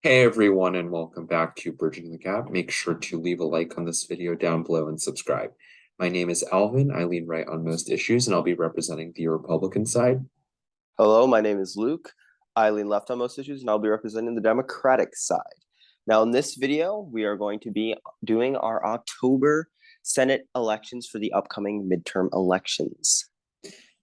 Hey everyone, and welcome back to Bridging the Gap. Make sure to leave a like on this video down below and subscribe. My name is Alvin. I lean right on most issues, and I'll be representing the Republican side. Hello, my name is Luke. I lean left on most issues, and I'll be representing the Democratic side. Now, in this video, we are going to be doing our October Senate elections for the upcoming midterm elections.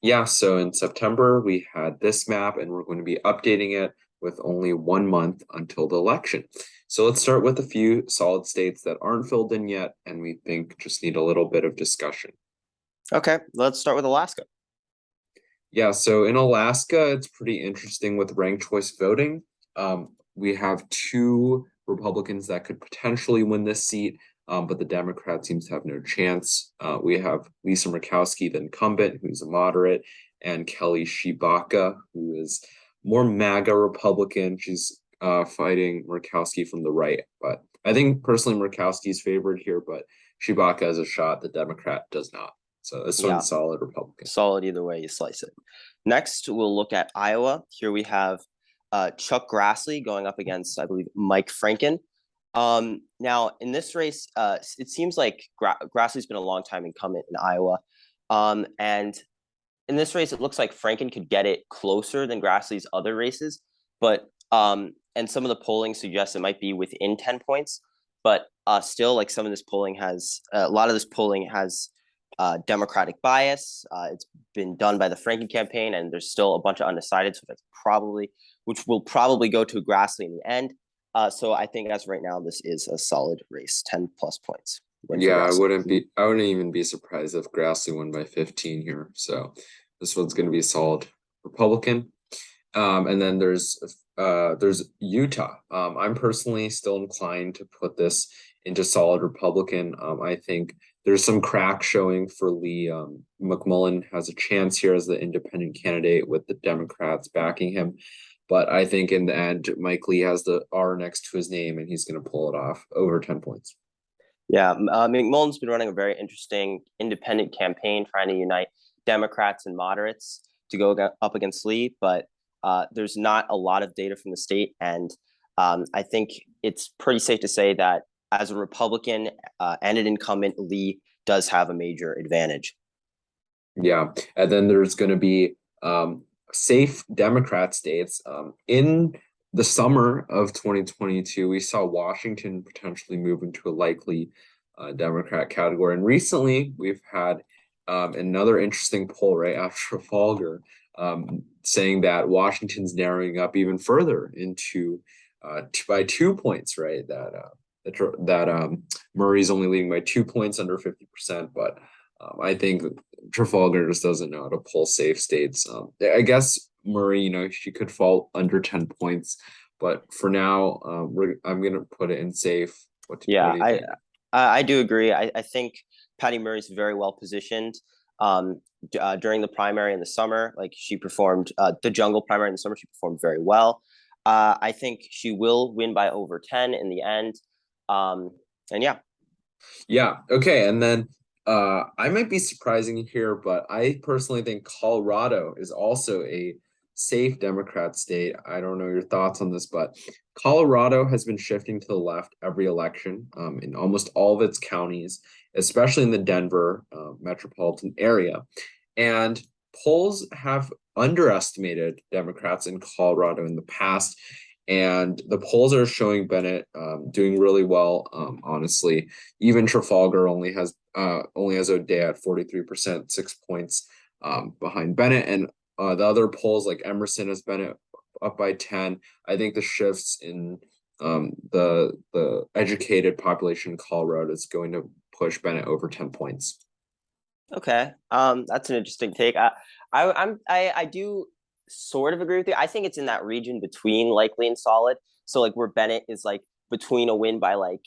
Yeah, so in September, we had this map, and we're going to be updating it with only 1 month until the election. So let's start with a few solid states that aren't filled in yet, and we think just need a little bit of discussion. Okay, let's start with Alaska. Yeah, so in Alaska, it's pretty interesting with ranked choice voting. We have two Republicans that could potentially win this seat, but the Democrat seems to have no chance. We have Lisa Murkowski, the incumbent, who's a moderate, and Kelly Tshibaka, who is more MAGA Republican. She's fighting Murkowski from the right, but I think personally Murkowski's favored here, but Tshibaka has a shot. The Democrat does not. So this one's solid Republican. Solid either way you slice it. Next, we'll look at Iowa. Here we have Chuck Grassley going up against, I believe, Mike Franken. Now, in this race, it seems like Grassley's been a long time incumbent in Iowa. And in this race, it looks like Franken could get it closer than Grassley's other races. But and some of the polling suggests it might be within 10 points. But still, like some of this polling has, a lot of this polling has Democratic bias. It's been done by the Franken campaign, and there's still a bunch of undecided, so that's which will probably go to Grassley in the end. So I think as right now, this is a solid race, 10+ points. Yeah, I wouldn't even be surprised if Grassley won by 15 here. So this one's going to be a solid Republican. And then there's Utah. I'm personally still inclined to put this into solid Republican. I think there's some crack showing for Lee. McMullen has a chance here as the independent candidate with the Democrats backing him. But I think in the end, Mike Lee has the R next to his name, and he's going to pull it off over 10 points. Yeah, McMullen's been running a very interesting independent campaign, trying to unite Democrats and moderates to go up against Lee. But there's not a lot of data from the state. And I think it's pretty safe to say that as a Republican and an incumbent, Lee does have a major advantage. Yeah, and then there's going to be safe Democrat states. In the summer of 2022, we saw Washington potentially move into a likely Democrat category. And recently, we've had another interesting poll right after Trafalgar saying that Washington's narrowing up even further into by 2 points, right? That Murray's only leading by 2 points under 50%, but I think Trafalgar just doesn't know how to pull safe states. I guess Murray, she could fall under 10 points, but for now, I'm gonna put it in safe. What do you think? I do agree. I think Patty Murray's very well positioned. During the primary in the summer, like she performed the jungle primary in the summer, she performed very well. I think she will win by over 10 in the end. And yeah. Okay, and then I might be surprising here, but I personally think Colorado is also a safe Democrat state. I don't know your thoughts on this, but Colorado has been shifting to the left every election in almost all of its counties, especially in the Denver metropolitan area. And polls have underestimated Democrats in Colorado in the past. And the polls are showing Bennett doing really well, honestly. Even Trafalgar only has O'Dea at 43%, 6 points behind Bennett. And the other polls, like Emerson, has Bennett up by 10. I think the shifts in the educated population in Colorado is going to push Bennett over 10 points. Okay, that's an interesting take. I do sort of agree with you. I think it's in that region between likely and solid. So like where Bennett is like between a win by like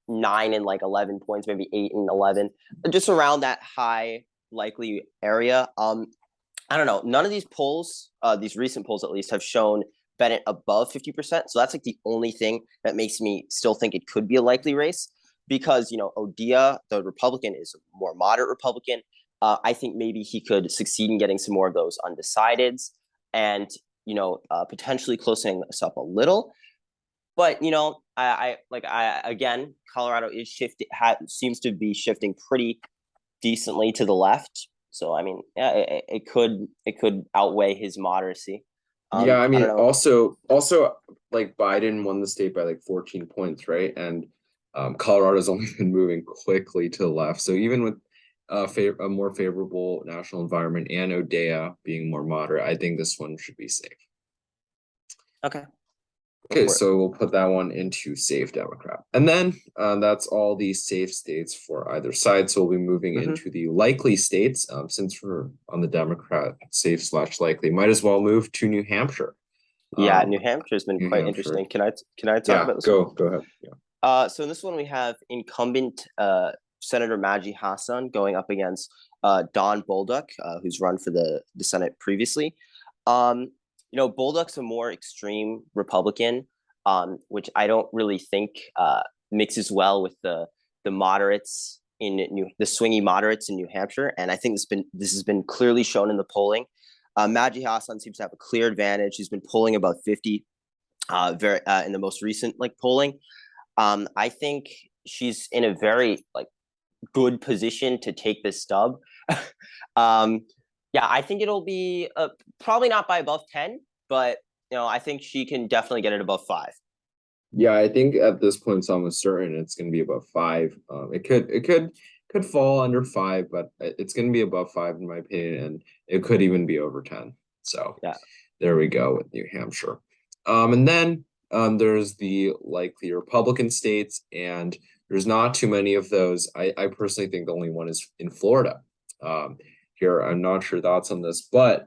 9 and like 11 points, maybe 8 and 11, just around that high likely area. I don't know. None of these polls, these recent polls at least, have shown Bennett above 50%. So that's like the only thing that makes me still think it could be a likely race, because O'Dea, the Republican, is a more moderate Republican. I think maybe he could succeed in getting some more of those undecideds and potentially closing us up a little. But I again, Colorado is shifting, seems to be shifting pretty decently to the left. So I mean, yeah, it could outweigh his moderacy. Yeah, I I don't mean, know. also like Biden won the state by like 14 points, right? And Colorado's only been moving quickly to the left. So even with a more favorable national environment and Odea being more moderate, I think this one should be safe. Okay, go Okay, for it. so we'll put that one into safe Democrat. And then that's all the safe states for either side. So we'll be moving Hmm. into the likely states. Since we're on the Democrat safe slash likely, might as well move to New Hampshire. Yeah, Um, New Hampshire's been New quite Hampshire. interesting. Can I talk Yeah, about this one? go ahead. Yeah. So in this one we have incumbent Senator Maggie Hassan going up against Don Bolduc, who's run for the Senate previously. Um, Bolduc's a more extreme Republican, which I don't really think mixes well with the moderates the swingy moderates in New Hampshire, and I think this has been clearly shown in the polling. Maggie Hassan seems to have a clear advantage. He's been polling about 50 in the most recent polling. I think she's in a very good position to take this stub. um, yeah, I think it'll be probably not by above 10, but I think she can definitely get it above 5. Yeah, I think at this point it's almost certain it's going to be above 5. It could fall under 5, but it's going to be above 5 in my opinion, and it could even be over 10. So Yeah. there we go with New Hampshire. And then there's the likely Republican states, and there's not too many of those. I personally think the only one is in Florida. Here, I'm not sure thoughts on this, but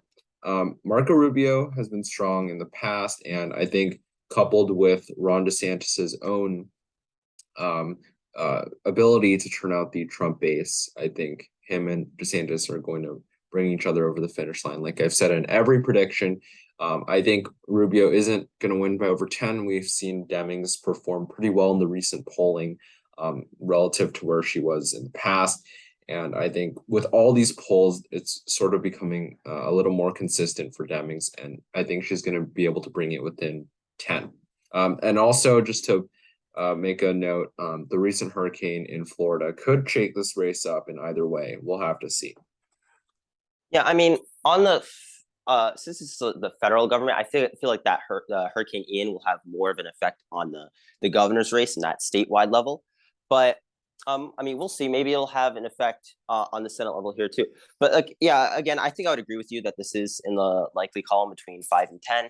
Marco Rubio has been strong in the past, and I think coupled with Ron DeSantis's own ability to turn out the Trump base, I think him and DeSantis are going to bring each other over the finish line. Like I've said in every prediction, I think Rubio isn't going to win by over 10. We've seen Demings perform pretty well in the recent polling relative to where she was in the past. And I think with all these polls, it's sort of becoming a little more consistent for Demings. And I think she's going to be able to bring it within 10. And also, just to make a note, the recent hurricane in Florida could shake this race up in either way. We'll have to see. Yeah, I mean, on the since it's the federal government, I feel like that Hurricane Ian will have more of an effect on the governor's race and that statewide level. But I mean, we'll see. Maybe it'll have an effect on the Senate level here too. But yeah, again, I think I would agree with you that this is in the likely column between 5 and 10.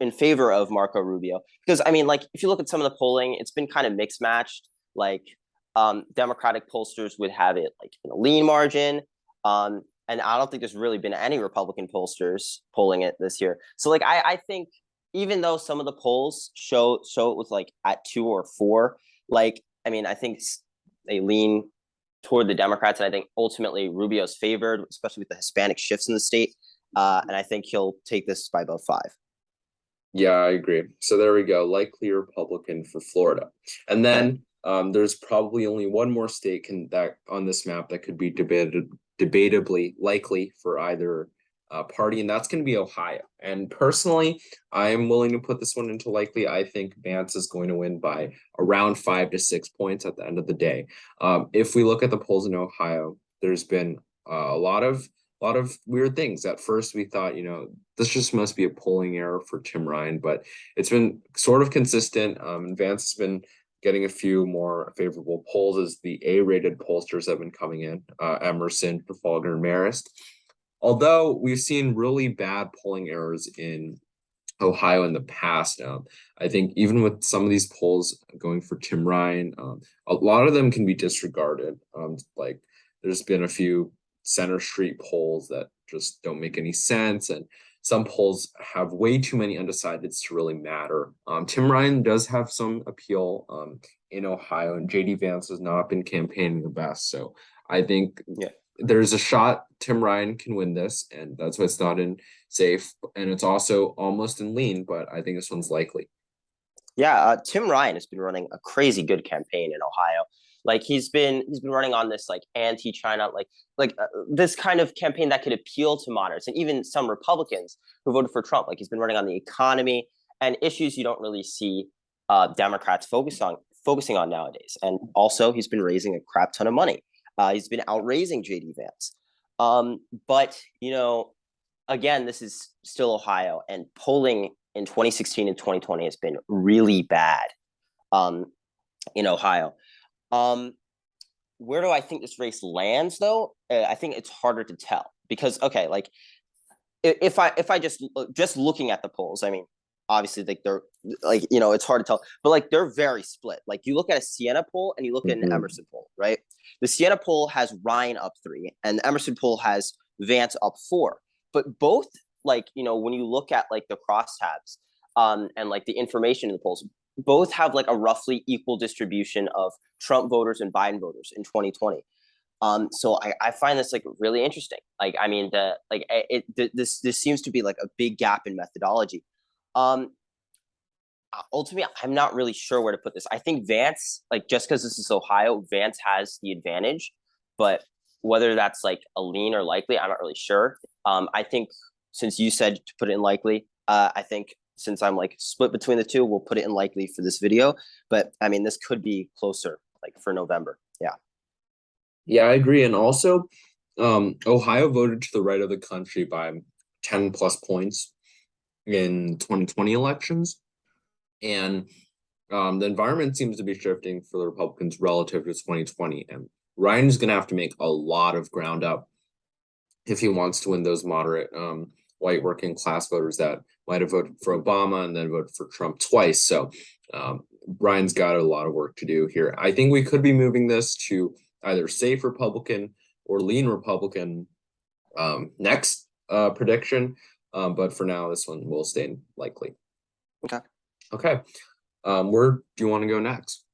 In favor of Marco Rubio, because I mean, if you look at some of the polling, it's been kind of mixed matched. Democratic pollsters would have it in a lean margin, and I don't think there's really been any Republican pollsters polling it this year. So I think even though some of the polls show it with at 2 or 4, I mean, I think they lean toward the Democrats, and I think ultimately Rubio's favored, especially with the Hispanic shifts in the state. And I think he'll take this by about 5. Yeah, I agree. So there we go. Likely Republican for Florida. And then there's probably only one more state that on this map that could be debatably likely for either party, and that's going to be Ohio. And personally, I am willing to put this one into likely. I think Vance is going to win by around 5 to 6 points at the end of the day. If we look at the polls in Ohio, there's been a lot of weird things. At first, we thought, this just must be a polling error for Tim Ryan, but it's been sort of consistent. Vance has been getting a few more favorable polls as the A-rated pollsters have been coming in, Emerson, Trafalgar, and Marist. Although we've seen really bad polling errors in Ohio in the past, I think even with some of these polls going for Tim Ryan, a lot of them can be disregarded. There's been a few Center Street polls that just don't make any sense, and some polls have way too many undecideds to really matter. Tim Ryan does have some appeal in Ohio, and JD Vance has not been campaigning the best. So I think there's a shot Tim Ryan can win this, and that's why it's not in safe, and it's also almost in lean, but I think this one's likely. Yeah, Tim Ryan has been running a crazy good campaign in Ohio. He's been running on this anti-China, this kind of campaign that could appeal to moderates and even some Republicans who voted for Trump. He's been running on the economy, and issues you don't really see Democrats focusing on nowadays. And also, he's been raising a crap ton of money. He's been outraising JD Vance. But again, this is still Ohio, and polling in 2016 and 2020 has been really bad in Ohio. Where do I think this race lands, though? I think it's harder to tell because, okay, like if I just looking at the polls, I mean, obviously, like they're like it's hard to tell, but like they're very split. Like you look at a Siena poll and you look at an Emerson poll, right? The Siena poll has Ryan up 3, and the Emerson poll has Vance up 4. But both, like when you look at like the crosstabs, and like the information in the polls, both have like a roughly equal distribution of Trump voters and Biden voters in 2020. So I find this like really interesting. Like, I mean, this seems to be like a big gap in methodology. Ultimately, I'm not really sure where to put this. I think Vance, like just because this is Ohio, Vance has the advantage, but whether that's like a lean or likely, I'm not really sure. I think since you said to put it in likely, I think since I'm like split between the two, we'll put it in likely for this video. But I mean, this could be closer like for November. Yeah. Yeah, I agree. And also, Ohio voted to the right of the country by 10 plus points in 2020 elections. And the environment seems to be shifting for the Republicans relative to 2020. And Ryan's going to have to make a lot of ground up if he wants to win those moderate white working class voters that might have voted for Obama and then voted for Trump twice. So Ryan's got a lot of work to do here. I think we could be moving this to either safe Republican or lean Republican next prediction. But for now, this one will stay likely. Okay. Okay. Where do you want to go next?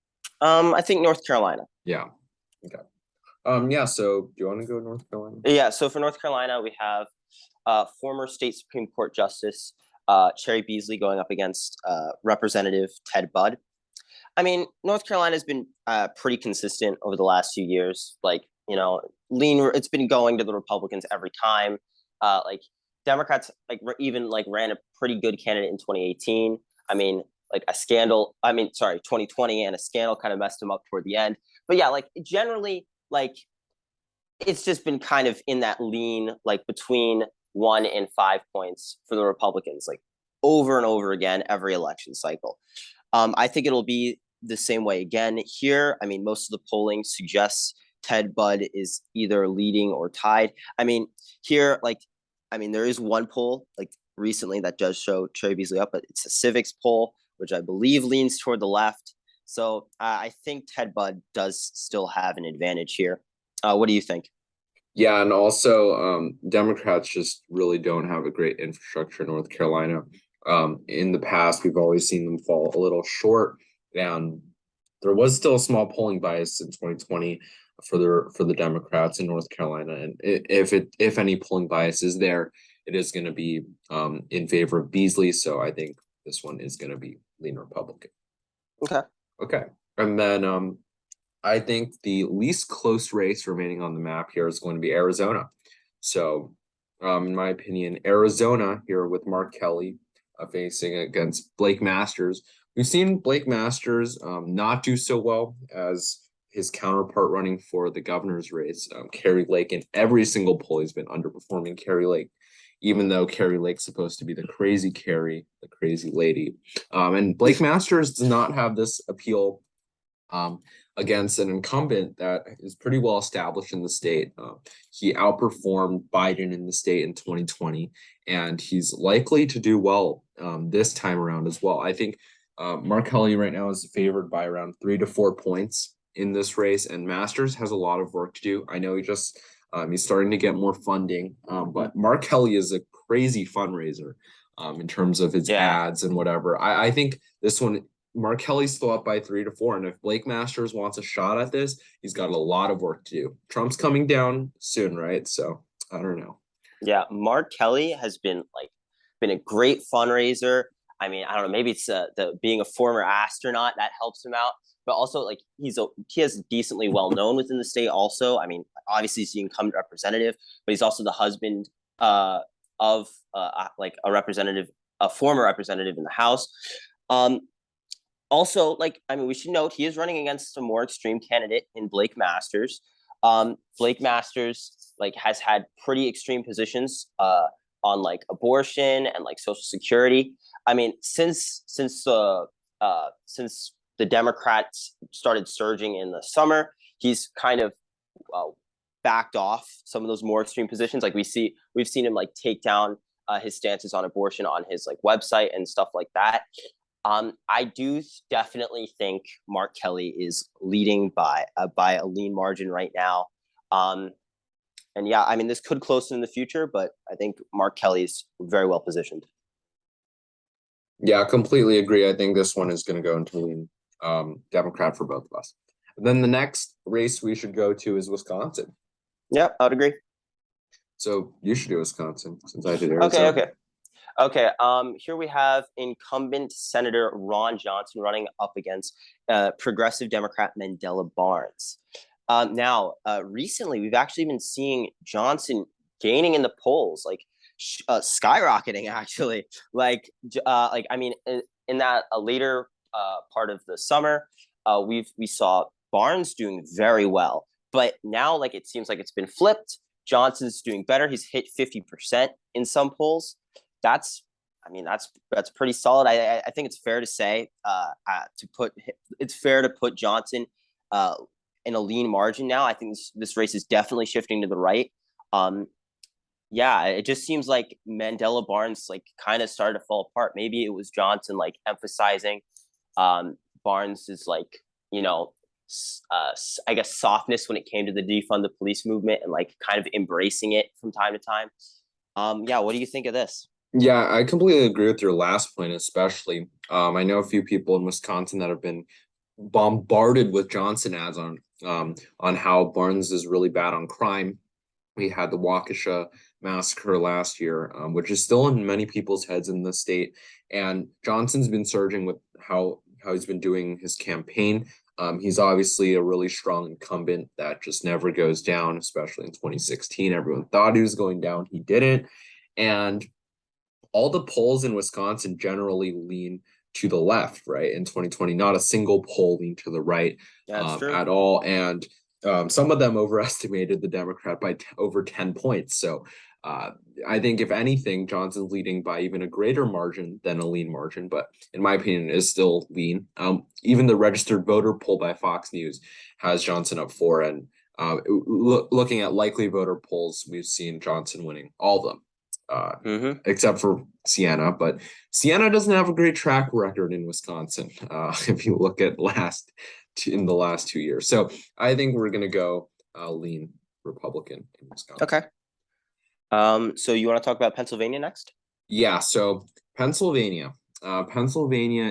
I think North Carolina. Yeah. Okay. Yeah, so do you want to go North Carolina? Yeah, so for North Carolina, we have former state Supreme Court Justice Cherry Beasley going up against Representative Ted Budd. I mean, North Carolina has been pretty consistent over the last few years. Like, lean, it's been going to the Republicans every time. Like Democrats even ran a pretty good candidate in 2018. I mean, like a scandal, 2020, and a scandal kind of messed him up toward the end. But yeah, like generally, like it's just been kind of in that lean, like between 1 and 5 points for the Republicans, like over and over again, every election cycle. I think it'll be the same way again here. I mean, most of the polling suggests Ted Budd is either leading or tied. I mean, here, there is one poll like recently that does show Cherry Beasley up, but it's a civics poll, which I believe leans toward the left. So I think Ted Budd does still have an advantage here. What do you think? Yeah, and also Democrats just really don't have a great infrastructure in North Carolina. In the past, we've always seen them fall a little short, and there was still a small polling bias in 2020 for the Democrats in North Carolina. And if any polling bias is there, it is going to be in favor of Beasley. So I think this one is going to be lean Republican. Okay. And then I think the least close race remaining on the map here is going to be Arizona. So in my opinion, Arizona here with Mark Kelly facing against Blake Masters. We've seen Blake Masters not do so well as his counterpart running for the governor's race, Carrie Lake. In every single poll, he's been underperforming Carrie Lake, even though Carrie Lake's supposed to be the crazy Carrie, the crazy lady. And Blake Masters does not have this appeal against an incumbent that is pretty well established in the state. He outperformed Biden in the state in 2020, and he's likely to do well this time around as well. I think Mark Kelly right now is favored by around 3 to 4 points in this race, and Masters has a lot of work to do. I know he's starting to get more funding, but Mark Kelly is a crazy fundraiser in terms of his ads and whatever. I think this one, Mark Kelly's still up by 3 to 4. And if Blake Masters wants a shot at this, he's got a lot of work to do. Trump's coming down soon, right? So I don't know. Yeah, Mark Kelly has been a great fundraiser. I mean, I don't know, maybe it's the being a former astronaut that helps him out, but also he is decently well known within the state. Also, I mean, obviously he's the incumbent representative, but he's also the husband of a representative a former representative in the House. Also, we should note he is running against a more extreme candidate in Blake Masters. Blake Masters has had pretty extreme positions on abortion and Social Security. I mean, since the Democrats started surging in the summer, he's kind of backed off some of those more extreme positions. We've seen him take down his stances on abortion on his website and stuff like that. I do definitely think Mark Kelly is leading by a lean margin right now. And yeah, I mean, this could close in the future, but I think Mark Kelly's very well positioned. Yeah, completely agree. I think this one is going to go into lean Democrat for both of us. And then the next race we should go to is Wisconsin. Yeah, I would agree. So you should do Wisconsin since I did Arizona. Okay. Here we have incumbent Senator Ron Johnson running up against progressive Democrat Mandela Barnes. Now, recently, we've actually been seeing Johnson gaining in the polls, skyrocketing. Actually, I mean, in that later part of the summer, we saw Barnes doing very well, but now it seems like it's been flipped. Johnson's doing better. He's hit 50% in some polls. That's pretty solid. I think it's fair to say it's fair to put Johnson in a lean margin now. I think this race is definitely shifting to the right. Yeah, it just seems like Mandela Barnes kind of started to fall apart. Maybe it was Johnson emphasizing Barnes is I guess softness when it came to the defund the police movement and kind of embracing it from time to time. Yeah, what do you think of this? Yeah, I completely agree with your last point, especially. I know a few people in Wisconsin that have been bombarded with Johnson ads on how Barnes is really bad on crime. We had the Waukesha massacre last year, which is still in many people's heads in the state. And Johnson's been surging with how he's been doing his campaign. He's obviously a really strong incumbent that just never goes down, especially in 2016. Everyone thought he was going down. He didn't. And all the polls in Wisconsin generally lean to the left, right? In 2020, not a single poll leaned to the right at all. And some of them overestimated the Democrat by over 10 points. So I think if anything, Johnson's leading by even a greater margin than a lean margin, but in my opinion, is still lean. Even the registered voter poll by Fox News has Johnson up 4. And looking at likely voter polls, we've seen Johnson winning all of them. Except for Siena, but Siena doesn't have a great track record in Wisconsin. If you look at in the last 2 years, so I think we're gonna go lean Republican in Wisconsin. Okay. So you want to talk about Pennsylvania next? Yeah. So Pennsylvania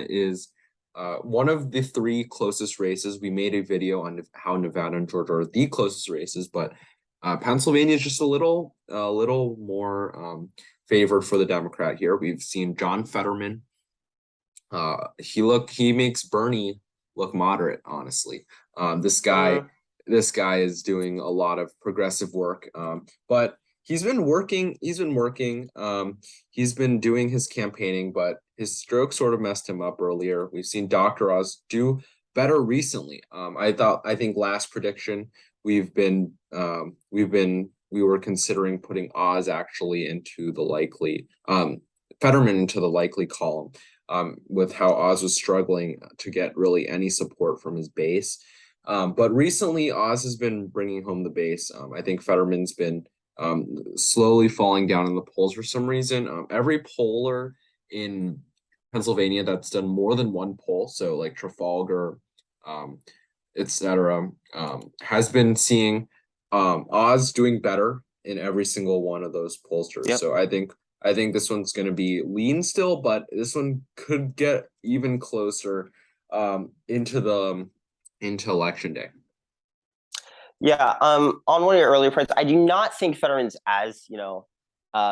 is one of the 3 closest races. We made a video on how Nevada and Georgia are the closest races, but Pennsylvania is just a little more favored for the Democrat here. We've seen John Fetterman. He makes Bernie look moderate, honestly. This guy is doing a lot of progressive work. But he's been working. He's been doing his campaigning, but his stroke sort of messed him up earlier. We've seen Dr. Oz do better recently. I think last prediction we were considering putting Oz actually into the likely Fetterman into the likely column with how Oz was struggling to get really any support from his base. But recently Oz has been bringing home the base. I think Fetterman's been slowly falling down in the polls for some reason. Every poller in Pennsylvania that's done more than one poll, so like Trafalgar, etc., has been seeing Oz doing better in every single one of those pollsters. Yep. So I think this one's going to be lean still, but this one could get even closer into election day. Yeah. On one of your earlier points, I do not think Fetterman's as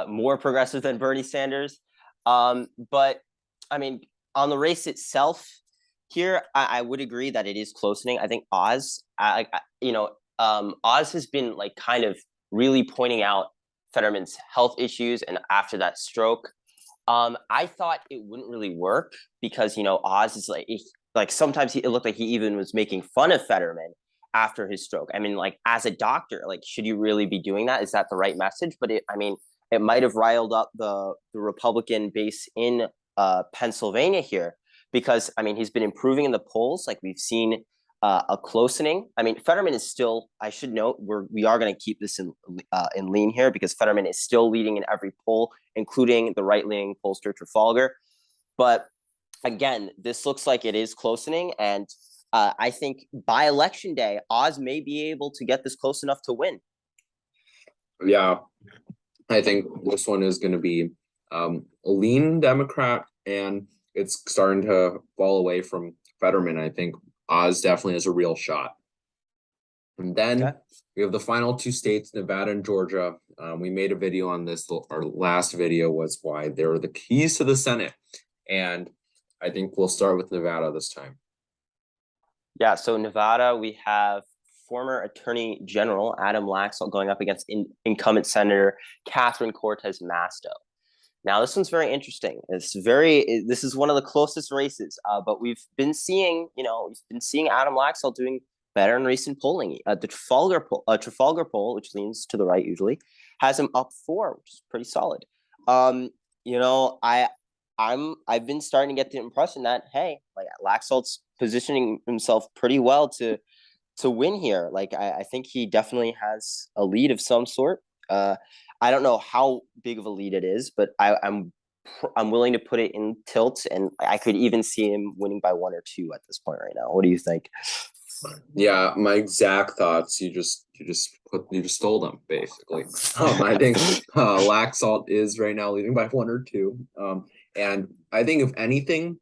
more progressive than Bernie Sanders. But I mean, on the race itself, here I would agree that it is closening. I think Oz, Oz has been kind of really pointing out Fetterman's health issues, and after that stroke, I thought it wouldn't really work because Oz is like sometimes it looked like he even was making fun of Fetterman after his stroke. I mean, like as a doctor, like should you really be doing that? Is that the right message? But it might have riled up the Republican base in Pennsylvania here because he's been improving in the polls. Like we've seen a closening. I mean, Fetterman is still. I should note we are going to keep this in lean here because Fetterman is still leading in every poll, including the right-leaning pollster Trafalgar. But again, this looks like it is closening, and I think by election day, Oz may be able to get this close enough to win. Yeah, I think this one is going to be a lean Democrat, and it's starting to fall away from Fetterman. I think Oz definitely has a real shot. And then we have the final two states, Nevada and Georgia. We made a video on this. Our last video was why they're the keys to the Senate. And I think we'll start with Nevada this time. Yeah, so Nevada, we have former Attorney General Adam Laxalt going up against incumbent Senator Catherine Cortez Masto. Now, this one's very interesting. This is one of the closest races, but we've been seeing Adam Laxalt doing better in recent polling. The Trafalgar poll, which leans to the right usually, has him up 4, which is pretty solid. I've been starting to get the impression that hey, like Laxalt's positioning himself pretty well to win here. Like I think he definitely has a lead of some sort. I don't know how big of a lead it is, but I'm willing to put it in tilt, and I could even see him winning by 1 or 2 at this point right now. What do you think? Yeah, my exact thoughts. You just stole them basically. I think Laxalt is right now leading by 1 or 2. And I think if anything,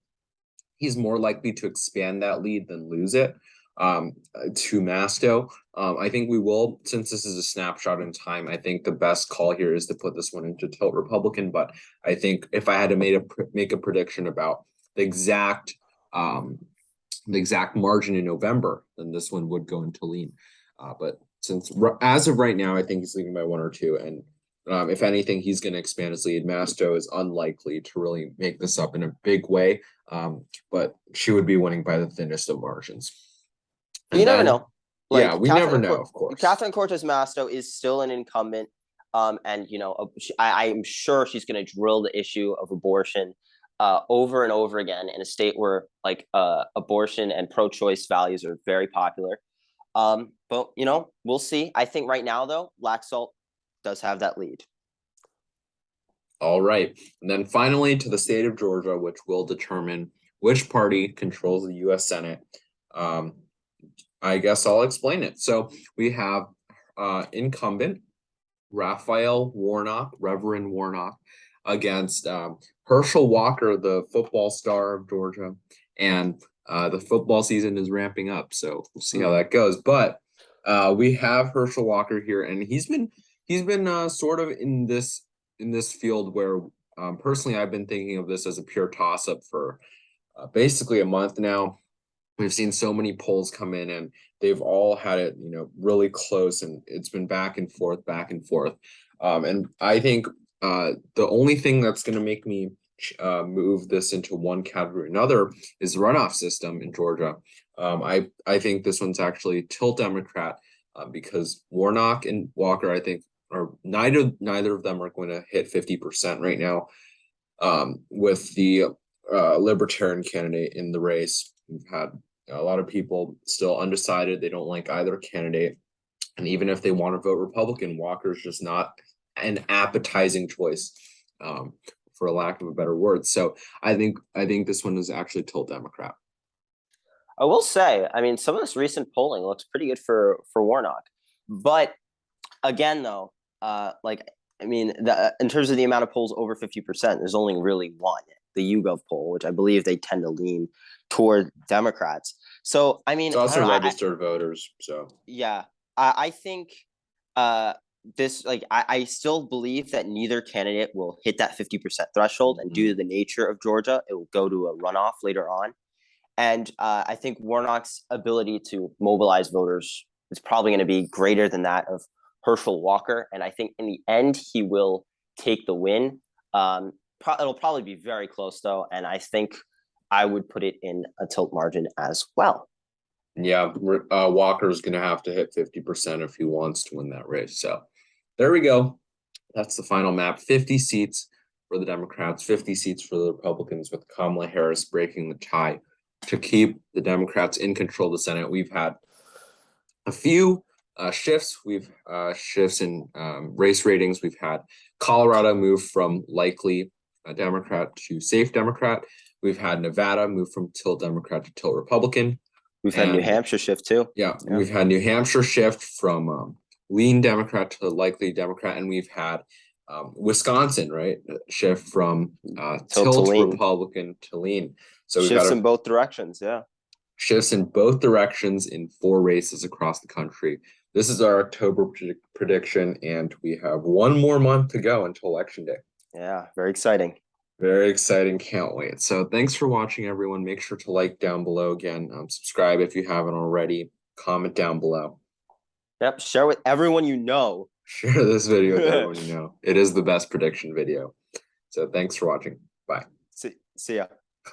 he's more likely to expand that lead than lose it to Masto. I think we will, since this is a snapshot in time, I think the best call here is to put this one into tilt Republican. But I think if I had to make a prediction about the exact margin in November, then this one would go into lean. But since as of right now, I think he's leading by 1 or 2, and if anything, he's going to expand his lead. Masto is unlikely to really make this up in a big way, but she would be winning by the thinnest of margins. You never know. Like, yeah, we never know, of course. Catherine Cortez Masto is still an incumbent, and I'm sure she's going to drill the issue of abortion over and over again in a state where abortion and pro-choice values are very popular. But we'll see. I think right now though, Laxalt does have that lead. All right, and then finally to the state of Georgia, which will determine which party controls the U.S. Senate. I guess I'll explain it. So we have incumbent Raphael Warnock, Reverend Warnock, against Herschel Walker, the football star of Georgia, and the football season is ramping up, so we'll see how that goes. But we have Herschel Walker here, and he's been sort of in this field where personally I've been thinking of this as a pure toss-up for basically a month now. We've seen so many polls come in, and they've all had it, really close, and it's been back and forth. And I think the only thing that's going to make me move this into one category or another is the runoff system in Georgia. I think this one's actually tilt Democrat because Warnock and Walker, I think, are neither of them are going to hit 50% right now. With the Libertarian candidate in the race, we've had a lot of people still undecided. They don't like either candidate, and even if they want to vote Republican, Walker's just not an appetizing choice, for a lack of a better word. So I think this one is actually tilt Democrat. I will say, some of this recent polling looks pretty good for Warnock, but again, though, in terms of the amount of polls over 50%, there's only really one, the YouGov poll, which I believe they tend to lean toward Democrats. So it's also registered voters. So yeah, I think this I still believe that neither candidate will hit that 50% threshold, and due to the nature of Georgia, it will go to a runoff later on. And I think Warnock's ability to mobilize voters is probably going to be greater than that of Herschel Walker, and I think in the end he will take the win. It'll probably be very close though, and I think I would put it in a tilt margin as well. Yeah, Walker's going to have to hit 50% if he wants to win that race. So there we go. That's the final map. 50 seats for the Democrats, 50 seats for the Republicans, with Kamala Harris breaking the tie to keep the Democrats in control of the Senate. We've had a few shifts. We've shifts in race ratings. We've had Colorado move from likely Democrat to safe Democrat. We've had Nevada move from tilt Democrat to tilt Republican. We've had New Hampshire shift too. Yeah, we've had New Hampshire shift from lean Democrat to likely Democrat, and we've had Wisconsin, right, shift from tilt Republican to lean. So we've shifts in both directions. Yeah, shifts in both directions in 4 races across the country. This is our October prediction, and we have one more month to go until Election Day. Yeah, very exciting. Very exciting. Can't wait. So thanks for watching, everyone. Make sure to like down below again. Subscribe if you haven't already. Comment down below. Yep. Share with everyone you know. Share this video with everyone you know. It is the best prediction video. So thanks for watching. Bye. See ya.